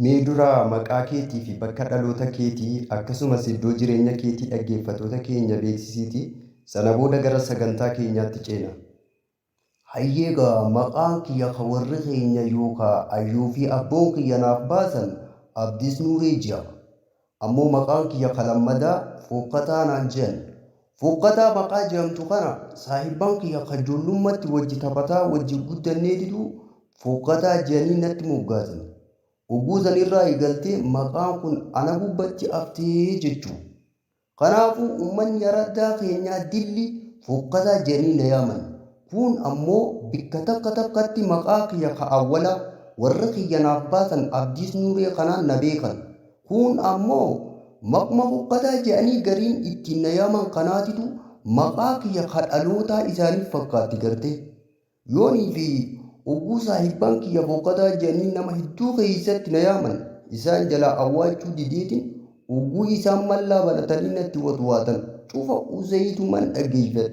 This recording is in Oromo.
Meeduraa maqaa keetii fi bakka dhaloota keetii akkasumas iddoo jireenya keetii dhaggeeffattoota keenya beeksisiitii sana booda gara sagantaa keenyaatti ceena. Hayyeegaa maqaan kiyya kan warri keenya yookaan ayyuu fi abboon kiyya naaf baasan Abdiis Nuuree ji'a. Ammoo maqaan kiyya kan lammadaa Fookkataa naan jedhan. Fookkataa maqaa jedhamtu kana saahibaan kiyya kan ijoollummaatti wajji taphataa wajji guddannee didu Fookkataa jedhanii natti moggaasan. Oguusan irraa eegaltee maqaan kun ana gubbatti haftee jechuudha. Kanaafuu uummanni araddaa keenyaa dilli Fookkataa jedhanii na yaaman. Kun ammoo bikka takka takkatti maqaa kiyya ka awwala warra kiyya naaf baasan Abdiis Nuuree kanaan na beekan. Kun ammoo maquma Fookkataa jedhanii gariin ittiin na yaaman kanaatitu maqaa kiyya ka dhalootaa isaaniif fakkaatti garte. Yoonii fi Oguu saahibaan kiyya Fookkataa jedhanii nama hedduu keessatti na yaaman isaan jalaa awwaachuu dideetiin oguu isaan mallaa baratanii natti watwaatan cufa useeyituman dhageeffadhe.